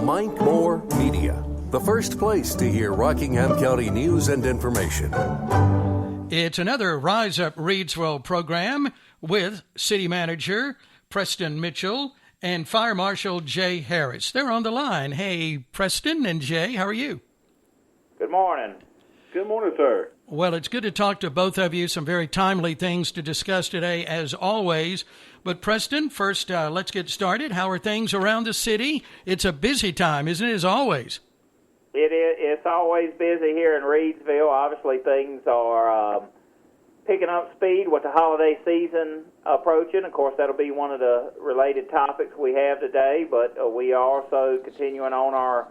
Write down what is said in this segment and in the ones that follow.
Mike Moore Media, the first place to hear Rockingham County news and information. It's another Rise Up Reidsville program with City Manager Preston Mitchell and Fire Marshal Jay Harris. They're on the line. Hey, Preston and Jay, how are you? Good morning. Good morning, sir. Well, it's good to talk to both of you. Some very timely things to discuss today, as always. But Preston, first, let's get started. How are things around the city? It's a busy time, isn't it, as always? It is. It's always busy here in Reidsville. Obviously, things are picking up speed with the holiday season approaching. Of course, that'll be one of the related topics we have today, but we are also continuing on our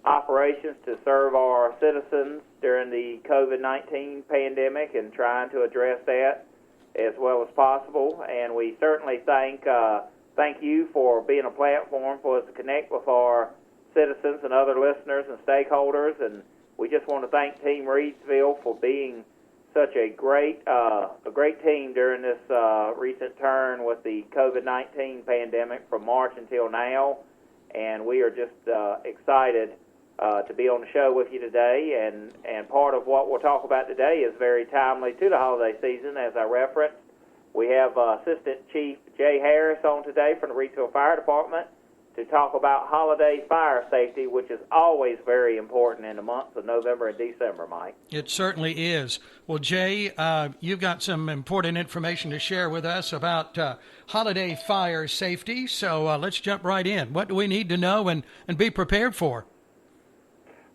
operations to serve our citizens during the COVID-19 pandemic and trying to address that as well as possible. And we certainly thank you for being a platform for us to connect with our citizens and other listeners and stakeholders. And we just want to thank Team Reidsville for being such a great team during this recent turn with the COVID-19 pandemic from March until now. And we are just excited to be on the show with you today, and part of what we'll talk about today is very timely to the holiday season, as I referenced. We have Assistant Chief Jay Harris on today from the Reidsville Fire Department to talk about holiday fire safety, which is always very important in the months of November and December, Mike. It certainly is. Well, Jay, you've got some important information to share with us about holiday fire safety, so let's jump right in. What do we need to know and be prepared for?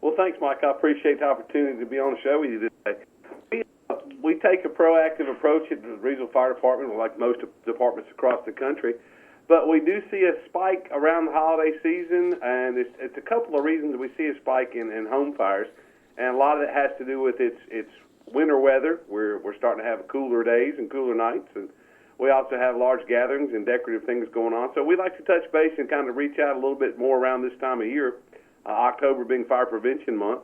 Well, thanks, Mike. I appreciate the opportunity to be on the show with you today. We take a proactive approach at the Reidsville Fire Department, like most departments across the country. But we do see a spike around the holiday season, and it's a couple of reasons we see a spike in home fires. And a lot of it has to do with its winter weather. We're starting to have cooler days and cooler nights, and we also have large gatherings and decorative things going on. So we like to touch base and kind of reach out a little bit more around this time of year. October being Fire Prevention Month,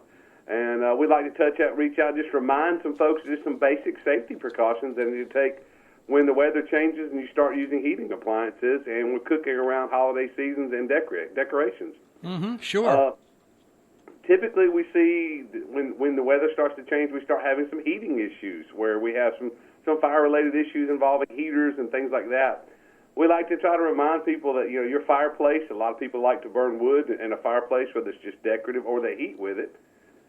and we'd like to reach out, just remind some folks just some basic safety precautions that you take when the weather changes and you start using heating appliances and we're cooking around holiday seasons and decorations. Mm-hmm, sure. Typically, we see when the weather starts to change, we start having some heating issues where we have some fire-related issues involving heaters and things like that. We like to try to remind people that, your fireplace, a lot of people like to burn wood in a fireplace, whether it's just decorative or they heat with it.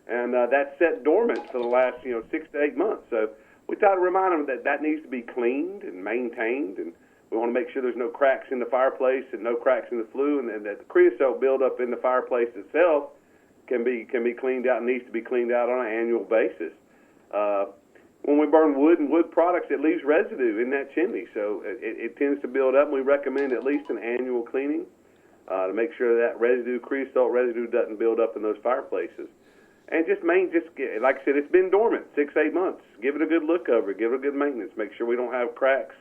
And that's set dormant for the last, 6 to 8 months. So we try to remind them that needs to be cleaned and maintained. And we want to make sure there's no cracks in the fireplace and no cracks in the flue, and that the creosote buildup in the fireplace itself can be cleaned out and needs to be cleaned out on an annual basis. When we burn wood and wood products, it leaves residue in that chimney, so it tends to build up, and we recommend at least an annual cleaning to make sure that creosote residue doesn't build up in those fireplaces. And like I said, it's been dormant 6, 8 months. Give it a good look over, give it a good maintenance, make sure we don't have cracks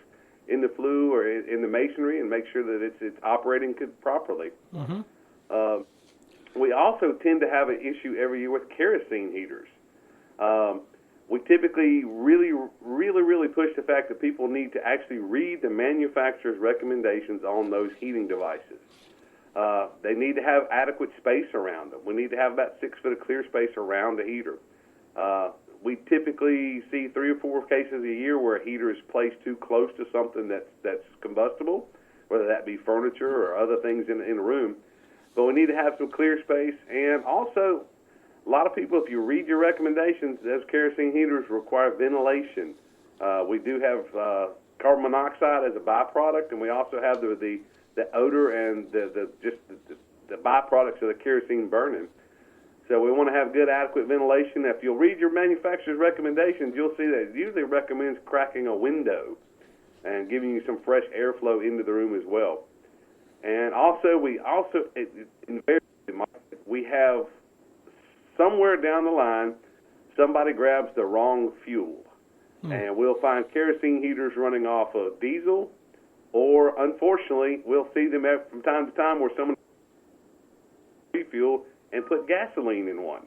in the flue or in the masonry, and make sure that it's operating properly. Mm-hmm. We also tend to have an issue every year with kerosene heaters. We typically really push the fact that people need to actually read the manufacturer's recommendations on those heating devices. They need to have adequate space around them. We need to have about 6 foot of clear space around the heater. We typically see 3 or 4 cases a year where a heater is placed too close to something that's combustible, whether that be furniture or other things in a room. But we need to have some clear space, and also a lot of people, if you read your recommendations, those kerosene heaters require ventilation. We do have carbon monoxide as a byproduct, and we also have the odor and the byproducts of the kerosene burning. So we want to have good, adequate ventilation. If you'll read your manufacturer's recommendations, you'll see that it usually recommends cracking a window and giving you some fresh airflow into the room as well. And we have somewhere down the line, somebody grabs the wrong fuel. And we'll find kerosene heaters running off of diesel, or unfortunately, we'll see them from time to time where someone refuel and put gasoline in one.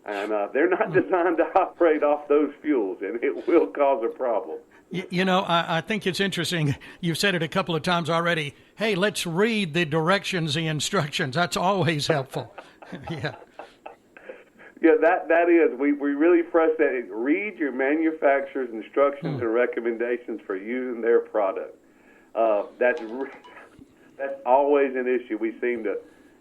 And they're not designed to operate off those fuels, and it will cause a problem. You know, I think it's interesting. You've said it a couple of times already. Hey, let's read the directions, the instructions. That's always helpful. Yeah. Yeah, that is. We really press that. Read your manufacturer's instructions and recommendations for using their product. That's always an issue. We seem to,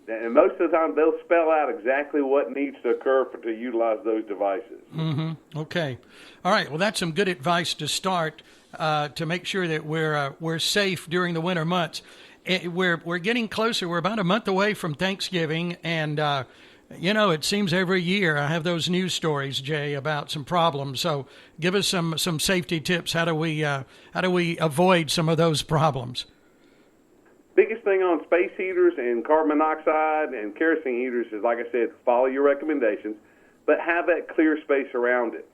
and most of the time they'll spell out exactly what needs to occur to utilize those devices. Mm-hmm. Okay. All right. Well, that's some good advice to start to make sure that we're safe during the winter months. We're getting closer. We're about a month away from Thanksgiving, and you know, it seems every year I have those news stories, Jay, about some problems. So give us some safety tips. How do we avoid some of those problems? Biggest thing on space heaters and carbon monoxide and kerosene heaters is, like I said, follow your recommendations, but have that clear space around it.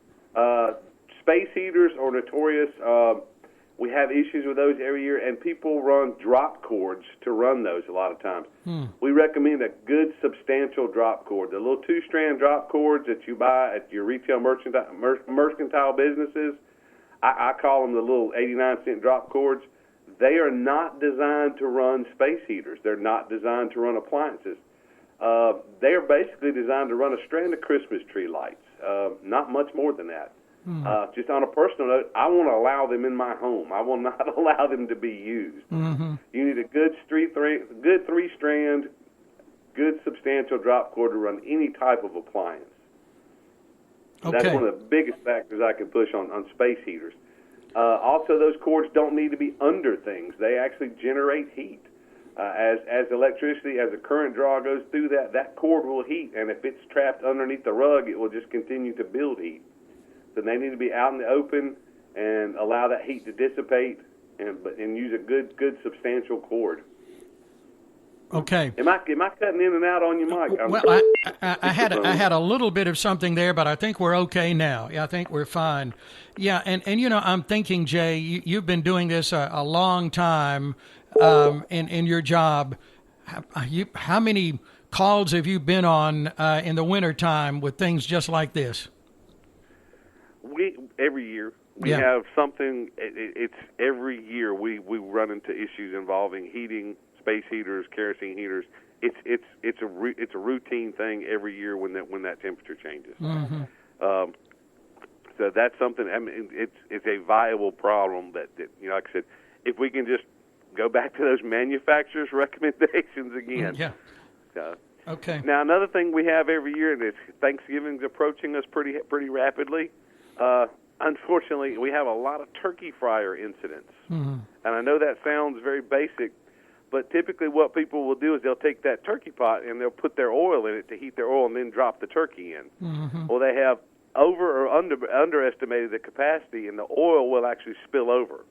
Space heaters are notorious. We have issues with those every year, and people run drop cords to run those a lot of times. We recommend a good substantial drop cord. The little 2-strand drop cords that you buy at your retail mercantile businesses, I call them the little 89-cent drop cords. They are not designed to run space heaters. They're not designed to run appliances. They are basically designed to run a strand of Christmas tree lights, not much more than that. Just on a personal note, I want to allow them in my home. I will not allow them to be used. You need a good 3-strand, good substantial drop cord to run any type of appliance. Okay. That's one of the biggest factors I can push on space heaters. Also, those cords don't need to be under things. They actually generate heat. As electricity, as the current draw goes through that cord will heat, and if it's trapped underneath the rug, it will just continue to build heat. So they need to be out in the open and allow that heat to dissipate, and use a good substantial cord. Okay. Am I cutting in and out on your mic? Well, I had a little bit of something there, but I think we're okay now. Yeah, I think we're fine. Yeah, and you know, I'm thinking, Jay, you've been doing this a long time in your job. How many calls have you been on in the wintertime with things just like this? Every year we have something. It's every year we run into issues involving heating, space heaters, kerosene heaters. It's a routine thing every year when that temperature changes. So that's something. I mean, it's a viable problem that you know, like I said, if we can just go back to those manufacturers' recommendations again. Yeah. Okay. Now another thing we have every year, and it's Thanksgiving's approaching us pretty rapidly. Unfortunately, we have a lot of turkey fryer incidents. And I know that sounds very basic, but typically what people will do is they'll take that turkey pot and they'll put their oil in it to heat their oil and then drop the turkey in. Well, they have over or underestimated the capacity, and the oil will actually spill over.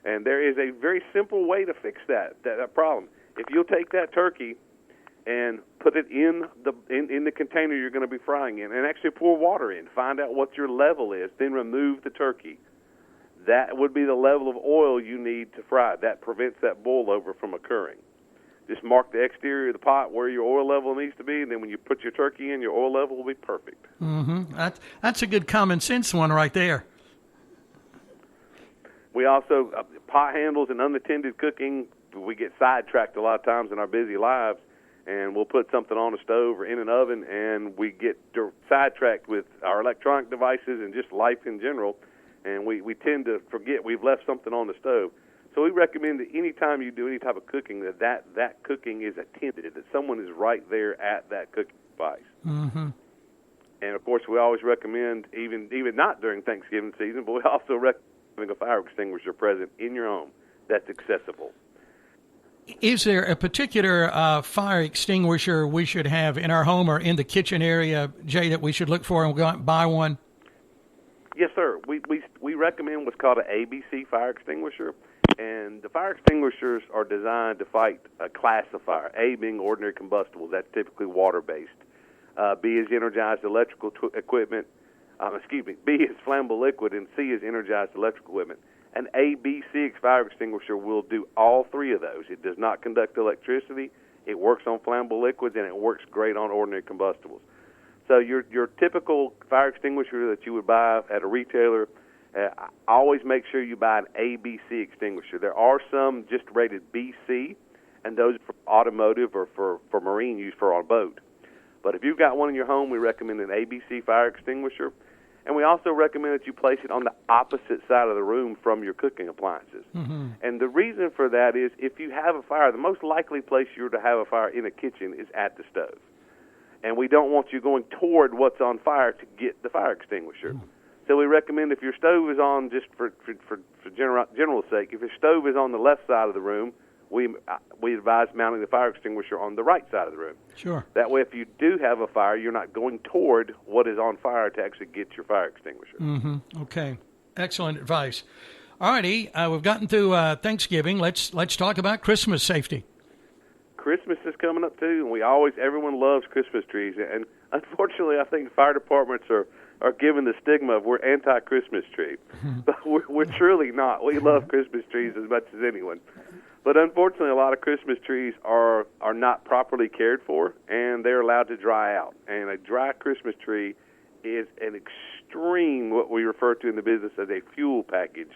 And there is a very simple way to fix that problem. If you'll take that turkey and put it in the container you're going to be frying in, and actually pour water in. Find out what your level is, then remove the turkey. That would be the level of oil you need to fry. That prevents that boil over from occurring. Just mark the exterior of the pot where your oil level needs to be, and then when you put your turkey in, your oil level will be perfect. That's a good common sense one right there. We also, pot handles and unattended cooking, we get sidetracked a lot of times in our busy lives, and we'll put something on a stove or in an oven, and we get sidetracked with our electronic devices and just life in general, and we tend to forget we've left something on the stove. So we recommend that any time you do any type of cooking, that cooking is attended, that someone is right there at that cooking device. And, of course, we always recommend, even not during Thanksgiving season, but we also recommend having a fire extinguisher present in your home that's accessible. Is there a particular fire extinguisher we should have in our home or in the kitchen area, Jay, that we should look for and go out and buy one? Yes, sir. We recommend what's called an ABC fire extinguisher, and the fire extinguishers are designed to fight a class of fire, A being ordinary combustible. That's typically water-based. B is energized electrical equipment. B is flammable liquid, and C is energized electrical equipment. An ABC fire extinguisher will do all three of those. It does not conduct electricity, it works on flammable liquids, and it works great on ordinary combustibles. So your typical fire extinguisher that you would buy at a retailer, always make sure you buy an ABC extinguisher. There are some just rated BC, and those are for automotive or for marine use for on boat. But if you've got one in your home, we recommend an ABC fire extinguisher. And we also recommend that you place it on the opposite side of the room from your cooking appliances. Mm-hmm. And the reason for that is if you have a fire, the most likely place you're to have a fire in a kitchen is at the stove. And we don't want you going toward what's on fire to get the fire extinguisher. Mm-hmm. So we recommend if your stove is on, just for general sake, if your stove is on the left side of the room, we advise mounting the fire extinguisher on the right side of the room. Sure. That way, if you do have a fire, you're not going toward what is on fire to actually get your fire extinguisher. Mm-hmm. Okay. Excellent advice. All righty. We've gotten through Thanksgiving. Let's talk about Christmas safety. Christmas is coming up, too, and everyone loves Christmas trees. And unfortunately, I think fire departments are given the stigma of we're anti-Christmas tree. But we're truly not. We love Christmas trees as much as anyone. But unfortunately, a lot of Christmas trees are not properly cared for, and they're allowed to dry out. And a dry Christmas tree is an extreme, what we refer to in the business as a fuel package.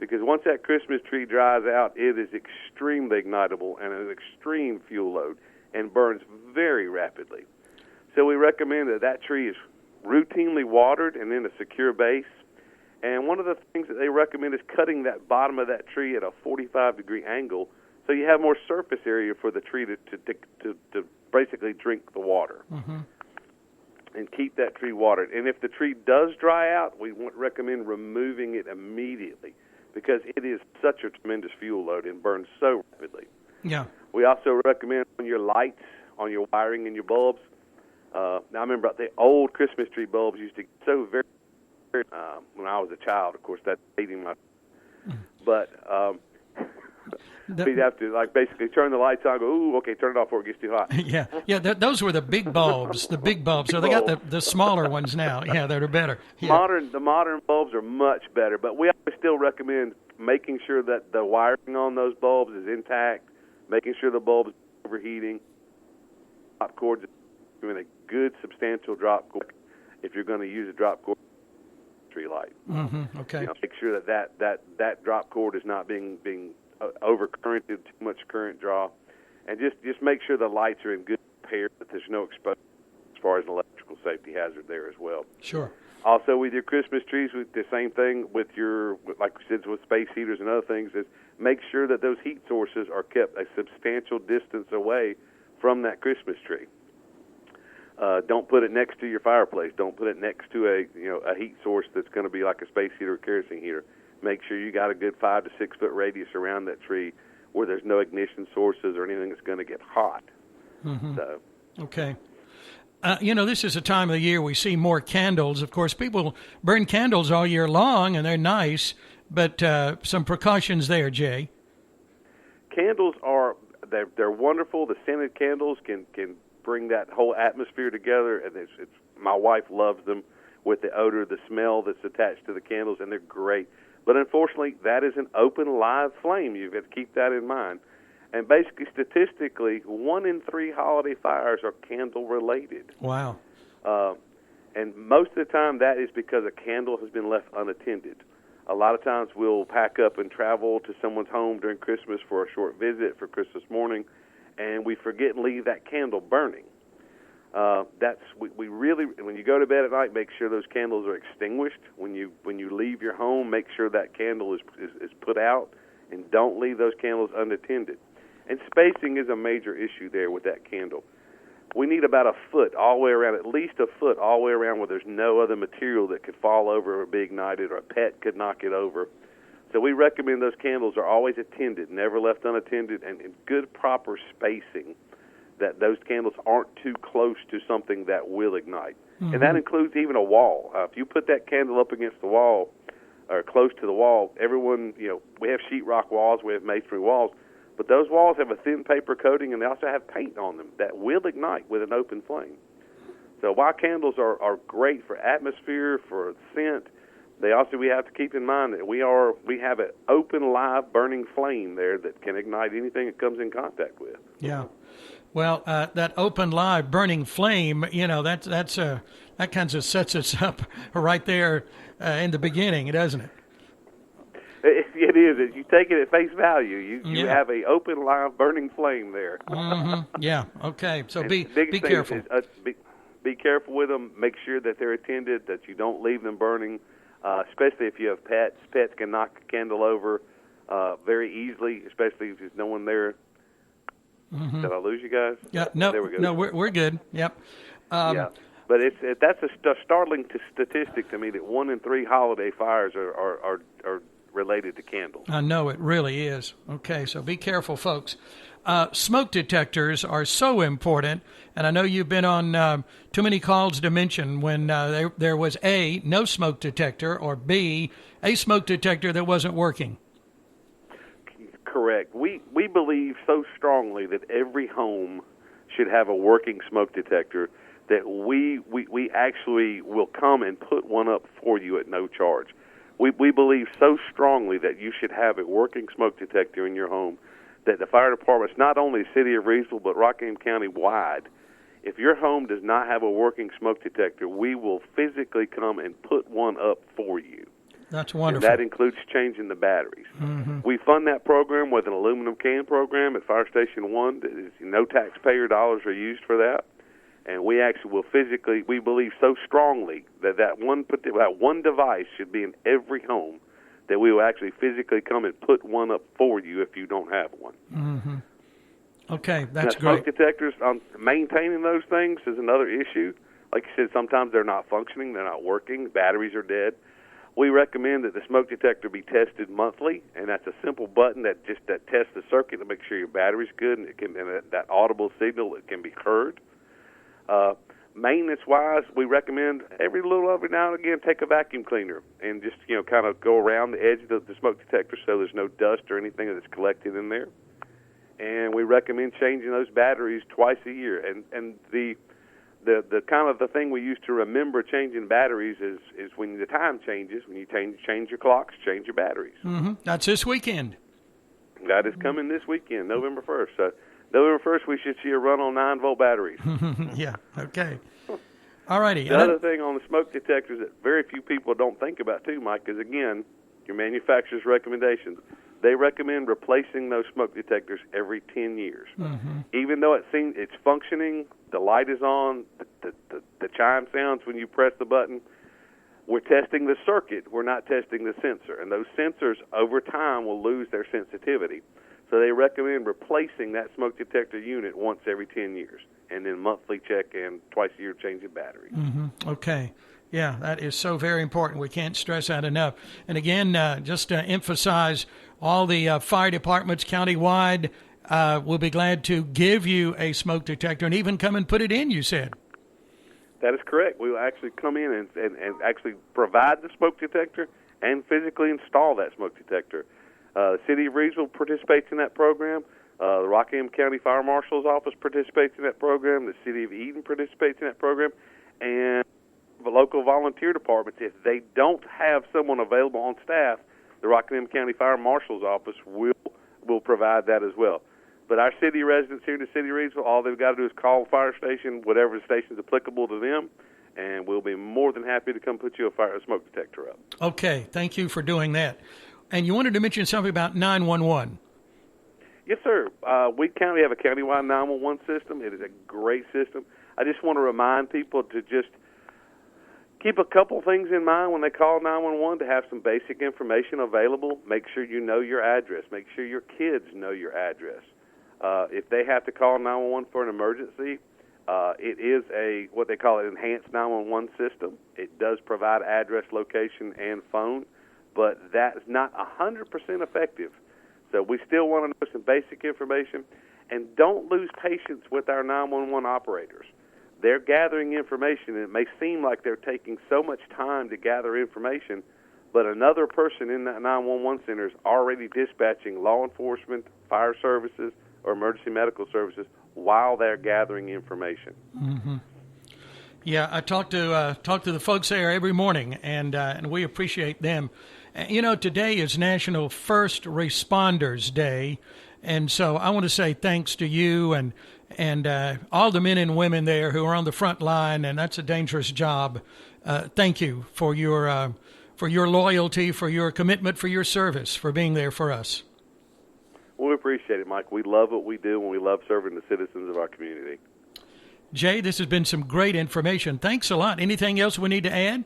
Because once that Christmas tree dries out, it is extremely ignitable and an extreme fuel load and burns very rapidly. So we recommend that tree is routinely watered and in a secure base. And one of the things that they recommend is cutting that bottom of that tree at a 45-degree angle so you have more surface area for the tree to basically drink the water. Mm-hmm. And keep that tree watered. And if the tree does dry out, we recommend removing it immediately because it is such a tremendous fuel load and burns so rapidly. Yeah. We also recommend on your lights, on your wiring and your bulbs. Now, I remember the old Christmas tree bulbs used to get so very when I was a child. Of course, that's dating my... But we'd have to basically turn the lights on, go, ooh, okay, turn it off before it gets too hot. Yeah. Those were the big bulbs, So they got the smaller ones now. Yeah, that are better. Yeah. The modern bulbs are much better, but we always still recommend making sure that the wiring on those bulbs is intact, making sure the bulbs are overheating, drop cords, doing a good substantial drop cord if you're going to use a drop cord tree light. Mm-hmm. Okay. Make sure that drop cord is not being overcurrented, too much current draw, and just make sure the lights are in good repair, that there's no exposure as far as an electrical safety hazard there as well. Sure. Also, with your Christmas trees, with the same thing with like we said, with space heaters and other things, is make sure that those heat sources are kept a substantial distance away from that Christmas tree. Don't put it next to your fireplace. Don't put it next to a heat source that's going to be like a space heater or kerosene heater. Make sure you got a good 5 to 6 foot radius around that tree where there's no ignition sources or anything that's going to get hot. Mm-hmm. So. Okay. This is a time of the year we see more candles. Of course, people burn candles all year long, and they're nice, but some precautions there, Jay. Candles they're wonderful. The scented candles can bring that whole atmosphere together, and my wife loves them with the odor, the smell that's attached to the candles, and they're great. But unfortunately, that is an open, live flame. You've got to keep that in mind. And basically, statistically, 1 in 3 holiday fires are candle-related. Wow. And most of the time, that is because a candle has been left unattended. A lot of times, we'll pack up and travel to someone's home during Christmas for a short visit for Christmas morning, and we forget and leave that candle burning. We really, when you go to bed at night, make sure those candles are extinguished. When you leave your home, make sure that candle is put out, and don't leave those candles unattended. And spacing is a major issue there with that candle. We need about a foot all the way around, at least a foot all the way around where there's no other material that could fall over or be ignited, or a pet could knock it over. So we recommend those candles are always attended, never left unattended, and in good, proper spacing, that those candles aren't too close to something that will ignite. Mm-hmm. And that includes even a wall. If you put that candle up against the wall or close to the wall, everyone, we have sheetrock walls, we have masonry walls, but those walls have a thin paper coating, and they also have paint on them that will ignite with an open flame. So while candles are great for atmosphere, for scent, we have to keep in mind that we have an open, live, burning flame there that can ignite anything it comes in contact with. Yeah. Well, that open, live, burning flame, that kind of sets us up right there in the beginning, doesn't it? It is. You take it at face value. You have a open, live, burning flame there. Mm-hmm. Yeah. Okay. So be careful. careful. Be careful with them. Make sure that they're attended, that you don't leave them burning, especially if you have pets. Pets can knock a candle over very easily, especially if there's no one there. Mm-hmm. Did I lose you guys? Yeah. No. There we go. No. We're good. Yep. Yeah. But that's a startling statistic to me that 1 in 3 holiday fires are related to candles. I know it really is. Okay, so be careful, folks. Smoke detectors are so important, and I know you've been on too many calls to mention when there was A, no smoke detector, or B, a smoke detector that wasn't working. Correct. We believe so strongly that every home should have a working smoke detector that we actually will come and put one up for you at no charge. We believe so strongly that you should have a working smoke detector in your home that the fire departments, not only the city of Reidsville, but Rockingham County wide, if your home does not have a working smoke detector, we will physically come and put one up for you. That's wonderful. And that includes changing the batteries. Mm-hmm. We fund that program with an aluminum can program at Fire Station 1. No taxpayer dollars are used for that. And we actually will physically, we believe so strongly that one device should be in every home that we will actually physically come and put one up for you if you don't have one. Mm-hmm. Okay, that's now, great. Smoke detectors, maintaining those things is another issue. Like you said, sometimes they're not functioning, they're not working, batteries are dead. We recommend that the smoke detector be tested monthly, and that's a simple button that tests the circuit to make sure your battery's good and that audible signal that can be heard. Maintenance-wise, we recommend every now and again take a vacuum cleaner and just kind of go around the edge of the smoke detector so there's no dust or anything that's collected in there. And we recommend changing those batteries twice a year. And the kind of the thing we use to remember changing batteries is when the time changes, when you change your clocks, change your batteries. Mm-hmm. That's this weekend. That is coming this weekend, November 1st. So November 1st, we should see a run on 9-volt batteries. Yeah, okay. All righty. The other thing on the smoke detectors that very few people don't think about too, Mike, is, again, your manufacturer's recommendations. They recommend replacing those smoke detectors every 10 years. Mm-hmm. Even though it's functioning, the light is on, the chime sounds when you press the button, we're testing the circuit, we're not testing the sensor. And those sensors, over time, will lose their sensitivity. So they recommend replacing that smoke detector unit once every 10 years, and then monthly check and twice a year changing batteries. Mm-hmm. Okay. Yeah, that is so very important. We can't stress that enough. And again, just to emphasize, all the fire departments countywide will be glad to give you a smoke detector and even come and put it in, you said. That is correct. We will actually come in and actually provide the smoke detector and physically install that smoke detector. The City of Reidsville participates in that program. The Rockingham County Fire Marshal's Office participates in that program. The City of Eden participates in that program. And the local volunteer departments, if they don't have someone available on staff, the Rockingham County Fire Marshal's Office will provide that as well. But our city residents here in the City of Reidsville, all they've got to do is call the fire station, whatever the station is applicable to them, and we'll be more than happy to come put you a smoke detector up. Okay, thank you for doing that. And you wanted to mention something about 911. Yes, sir. We currently have a countywide 911 system. It is a great system. I just want to remind people to just keep a couple things in mind when they call 911, to have some basic information available. Make sure you know your address. Make sure your kids know your address. If they have to call 911 for an emergency, it is what they call an enhanced 911 system. It does provide address, location, and phone, but that's not 100% effective. So we still want to know some basic information, and don't lose patience with our 911 operators. They're gathering information, and it may seem like they're taking so much time to gather information, but another person in that 911 center is already dispatching law enforcement, fire services, or emergency medical services while they're gathering information. Mm-hmm. Yeah, I talk to the folks there every morning, and we appreciate them. You know, today is National First Responders Day, and so I want to say thanks to you and and all the men and women there who are on the front line, and that's a dangerous job. Thank you for your loyalty, for your commitment, for your service, for being there for us. Well, we appreciate it, Mike. We love what we do, and we love serving the citizens of our community. Jay, this has been some great information. Thanks a lot. Anything else we need to add?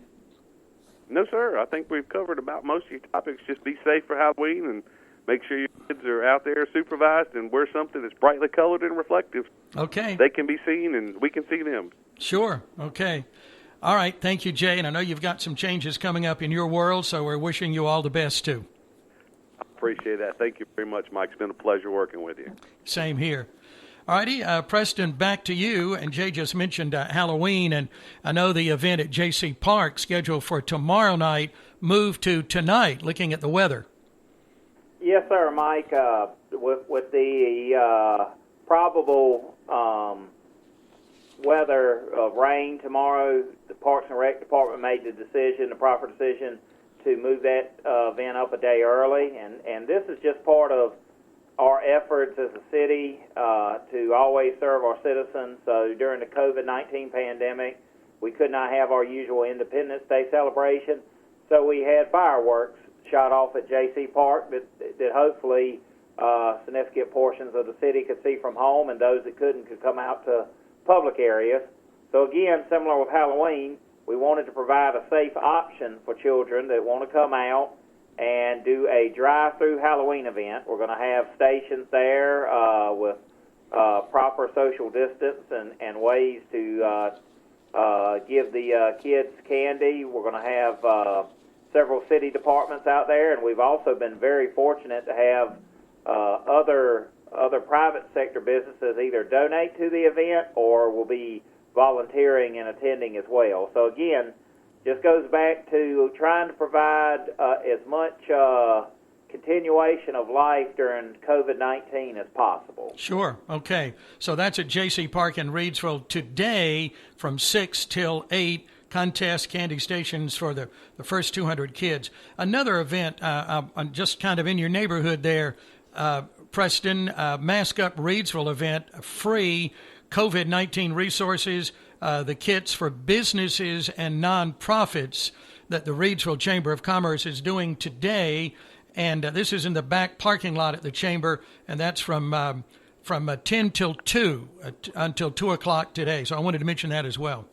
No, sir. I think we've covered about most of your topics. Just be safe for Halloween and make sure your kids are out there supervised and wear something that's brightly colored and reflective. Okay. They can be seen and we can see them. Sure. Okay. All right. Thank you, Jay. And I know you've got some changes coming up in your world, so we're wishing you all the best, too. I appreciate that. Thank you very much, Mike. It's been a pleasure working with you. Same here. All righty, Preston, back to you. And Jay just mentioned Halloween, and I know the event at J.C. Park scheduled for tomorrow night moved to tonight, looking at the weather. Yes, sir, Mike. With the probable weather of rain tomorrow, the Parks and Rec Department made the proper decision, to move that event up a day early. And this is just part of our efforts as a city to always serve our citizens. So during the COVID-19 pandemic, we could not have our usual Independence Day celebration, so we had fireworks shot off at J.C. Park that hopefully significant portions of the city could see from home, and those that couldn't could come out to public areas. So again, similar with Halloween, we wanted to provide a safe option for children that want to come out and do a drive-through Halloween event. We're going to have stations there with proper social distance and ways to give the kids candy. We're going to have several city departments out there, and we've also been very fortunate to have other private sector businesses either donate to the event or will be volunteering and attending as well. So again, just goes back to trying to provide as much continuation of life during COVID-19 as possible. Sure. Okay. So that's at J.C. Park in Reidsville today from 6 till 8. Contest candy stations for the first 200 kids. Another event just kind of in your neighborhood there, Preston, Mask Up Reidsville event, free COVID-19 resources, the kits for businesses and nonprofits that the Reidsville Chamber of Commerce is doing today. And this is in the back parking lot at the Chamber, and that's from 10 till 2 until 2 o'clock today. So I wanted to mention that as well.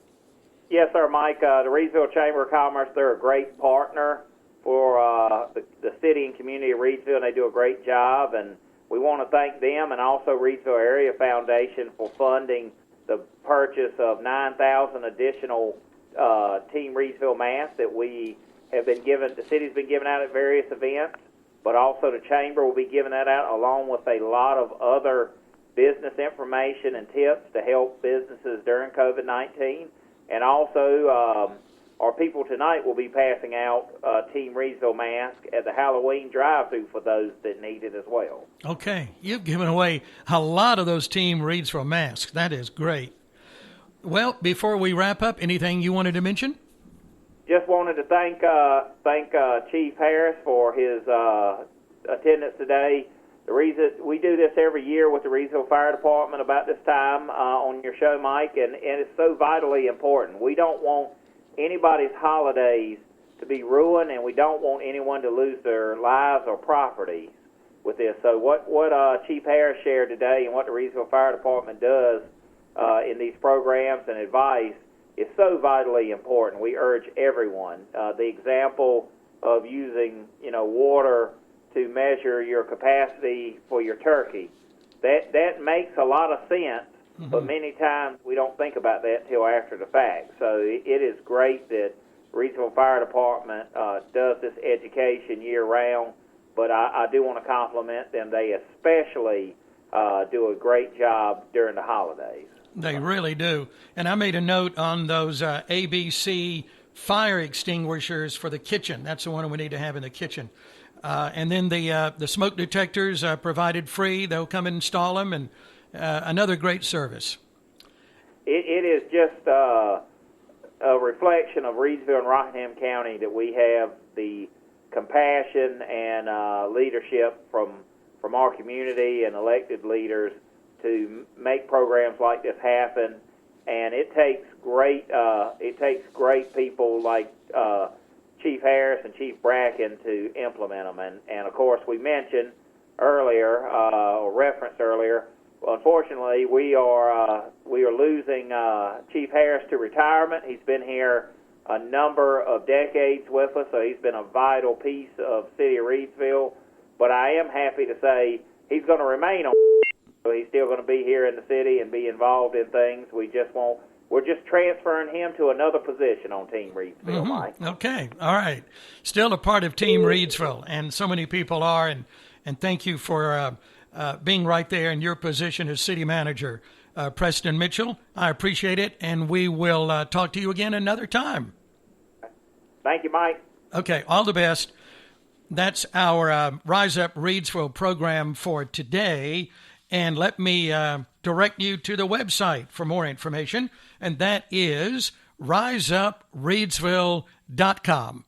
Yes, sir, Mike. The Reidsville Chamber of Commerce, they're a great partner for the city and community of Reidsville, and they do a great job. And we want to thank them and also Reidsville Area Foundation for funding the purchase of 9,000 additional Team Reidsville masks that we have been given. The city's been giving out at various events, but also the Chamber will be giving that out along with a lot of other business information and tips to help businesses during COVID-19. And also, our people tonight will be passing out Team Reidsville masks at the Halloween drive-thru for those that need it as well. Okay. You've given away a lot of those Team Reidsville masks. That is great. Well, before we wrap up, anything you wanted to mention? Just wanted to thank Chief Harris for his attendance today. The reason we do this every year with the Reidsville Fire Department about this time on your show, Mike, and it's so vitally important. We don't want anybody's holidays to be ruined, and we don't want anyone to lose their lives or property with this. So what Chief Harris shared today and what the Reidsville Fire Department does in these programs and advice is so vitally important. We urge everyone. The example of using water to measure your capacity for your turkey, that makes a lot of sense, but many times we don't think about that till after the fact. So it is great that Reidsville Fire Department does this education year-round, but I do want to compliment them. They especially do a great job during the holidays. They really do. And I made a note on those ABC fire extinguishers for the kitchen. That's the one we need to have in the kitchen. And then the smoke detectors provided free. They'll come and install them, and another great service. It is just a reflection of Reidsville and Rockingham County that we have the compassion and leadership from our community and elected leaders to make programs like this happen, and it takes great people like Chief Harris and Chief Bracken to implement them. And of course, we mentioned earlier, or referenced earlier, unfortunately, we are losing Chief Harris to retirement. He's been here a number of decades with us, so he's been a vital piece of City of Reidsville. But I am happy to say he's going to remain on. So he's still going to be here in the city and be involved in things. We're just transferring him to another position on Team Reidsville, Mike. Okay, all right. Still a part of Team Reidsville, and so many people are, and thank you for being right there in your position as city manager. Preston Mitchell, I appreciate it, and we will talk to you again another time. Thank you, Mike. Okay, all the best. That's our Rise Up Reidsville program for today. And let me direct you to the website for more information, and that is riseupreadsville.com.